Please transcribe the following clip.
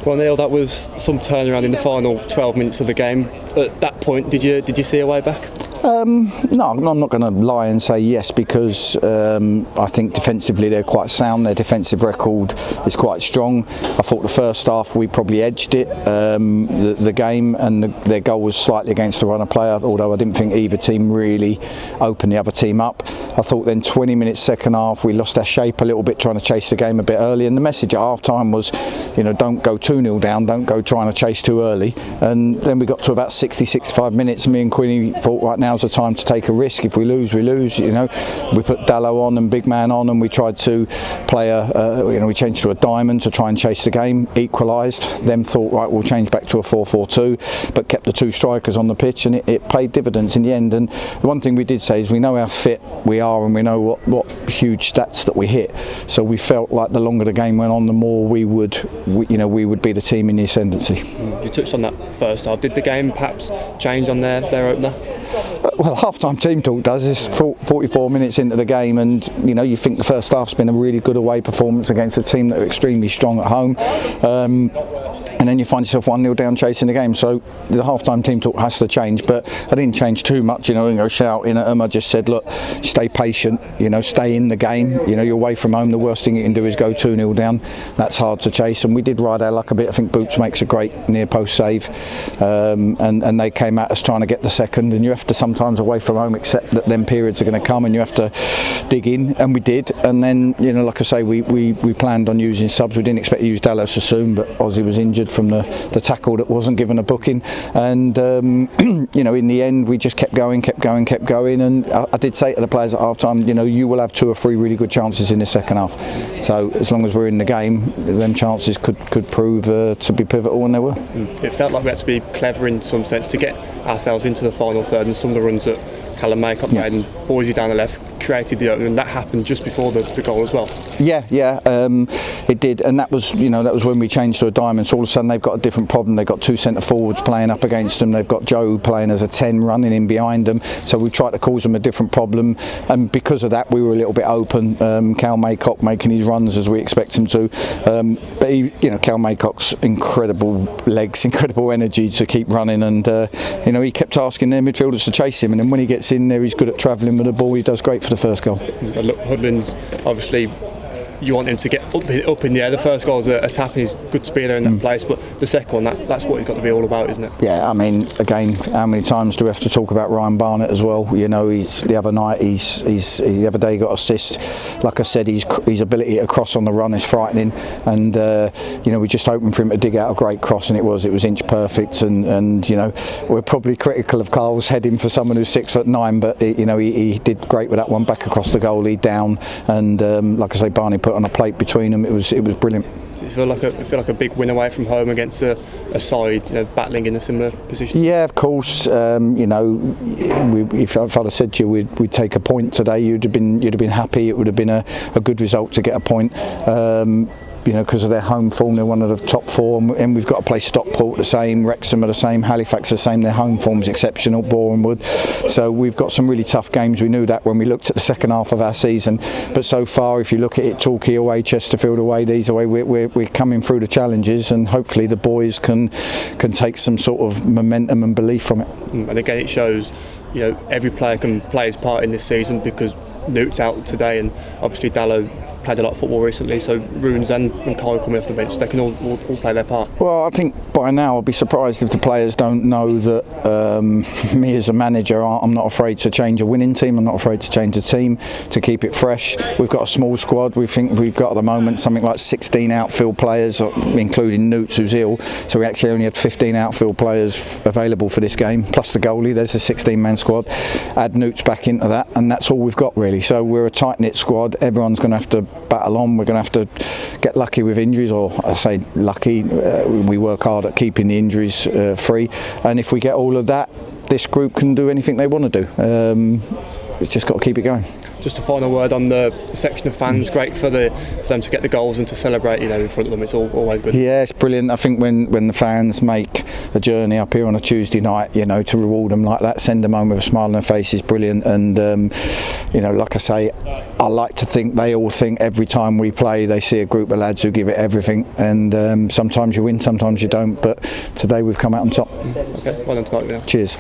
Well, Neal, that was some turnaround in the final 12 minutes of the game. At that point, did you see a way back? No, I'm not going to lie and say yes, because I think defensively they're quite sound. Their defensive record is quite strong. I thought the first half we probably edged it, the game, and their goal was slightly against the runner player, although I didn't think either team really opened the other team up. I thought then 20 minutes second half we lost our shape a little bit, trying to chase the game a bit early, and the message at half time was, don't go 2-0 down, don't go trying to chase too early. And then we got to about 60-65 minutes and me and Quinny thought, right, now's the time to take a risk. If we lose, we lose. We put Dallo on and big man on, and we tried to play we changed to a diamond to try and chase the game, equalised, then thought, right, we'll change back to a 4-4-2, but kept the two strikers on the pitch, and it paid dividends in the end. And the one thing we did say is we know how fit we are, and we know what huge stats that we hit, so we felt like the longer the game went on, the more we would be the team in the ascendancy. You touched on that first half. Did the game perhaps change on their opener? Well, half-time team talk does. It's 44 minutes into the game, and you think the first half's been a really good away performance against a team that are extremely strong at home, and then you find yourself 1-0 down chasing the game. So the half-time team talk has to change, but I didn't change too much, and go shouting at them. I just said, look, stay patient, stay in the game. You're away from home, the worst thing you can do is go 2-0 down. That's hard to chase, and we did ride our luck a bit. I think Boots makes a great near post save, and they came at us trying to get the second, and you have to sometimes away from home accept that them periods are going to come and you have to dig in, and we did. And then like I say, we planned on using subs. We didn't expect to use Dallo so soon, but Ozzy was injured from the tackle that wasn't given a booking, and in the end we just kept going, and I did say to the players at half time, you will have 2 or 3 really good chances in the second half, so as long as we're in the game, them chances could prove to be pivotal, and they were. It felt like we had to be clever in some sense to get ourselves into the final third, and some of the runs that Callum Maycock made and Boise down the left created the opening, and that happened just before the goal as well. It did, and that was when we changed to a diamond. So all of a sudden they've got a different problem. They've got 2 centre forwards playing up against them. They've got Joe playing as a 10 running in behind them. So we tried to cause them a different problem, and because of that we were a little bit open. Cal Maycock making his runs as we expect him to, but Cal Maycock's incredible legs, incredible energy to keep running, and he kept asking their midfielders to chase him, and then when he gets in there he's good at travelling with the ball. He does great for the first goal. Look, Hudlin's obviously, you want him to get up in the air. The first goal is a tap, and he's good to be there in that place, but the second one, that's what he's got to be all about, isn't it? Yeah, I mean, again, how many times do we have to talk about Ryan Barnett as well? He's the other night, the other day he got assist. Like I said, his ability to cross on the run is frightening, and we just hoping for him to dig out a great cross, and it was inch perfect, and we're probably critical of Carl's heading for someone who's 6'9", but he did great with that one, back across the goalie, down, and like I say, Barney put on a plate between them. It was brilliant. You feel like a big win away from home against a side battling in a similar position? Yeah, of course. If I'd have said to you we'd take a point today, you'd have been happy. It would have been a good result to get a point. Because of their home form, they're one of the top 4, and we've got to play Stockport the same, Wrexham are the same, Halifax the same. Their home form's exceptional, Bournemouth. So we've got some really tough games. We knew that when we looked at the second half of our season, but so far, if you look at it, Torquay away, Chesterfield away, these away, we're coming through the challenges, and hopefully the boys can take some sort of momentum and belief from it. And again, it shows every player can play his part in this season, because Newt's out today, and obviously Dallo played a lot of football recently, so Runes and Kyle coming off the bench, they can all play their part. Well, I think by now I'll be surprised if the players don't know that me as a manager, I'm not afraid to change a winning team. I'm not afraid to change a team to keep it fresh. We've got a small squad. We think we've got at the moment something like 16 outfield players, including Newts, who's ill. So we actually only had 15 outfield players available for this game, plus the goalie. There's a 16-man squad. Add Newts back into that, and that's all we've got really. So we're a tight-knit squad. Everyone's going to have to battle on. We're going to have to get lucky with injuries, or I say lucky, we work hard at keeping the injuries free, and if we get all of that, this group can do anything they want to do. It's just got to keep it going. just a final word on the section of fans. Great for them to get the goals and to celebrate, in front of them. It's always good. Yeah, it's brilliant. I think when the fans make a journey up here on a Tuesday night, to reward them like that, send them home with a smile on their face is brilliant. And like I say, I like to think they all think every time we play they see a group of lads who give it everything, and sometimes you win, sometimes you don't, but today we've come out on top. Okay, well done tonight. Cheers.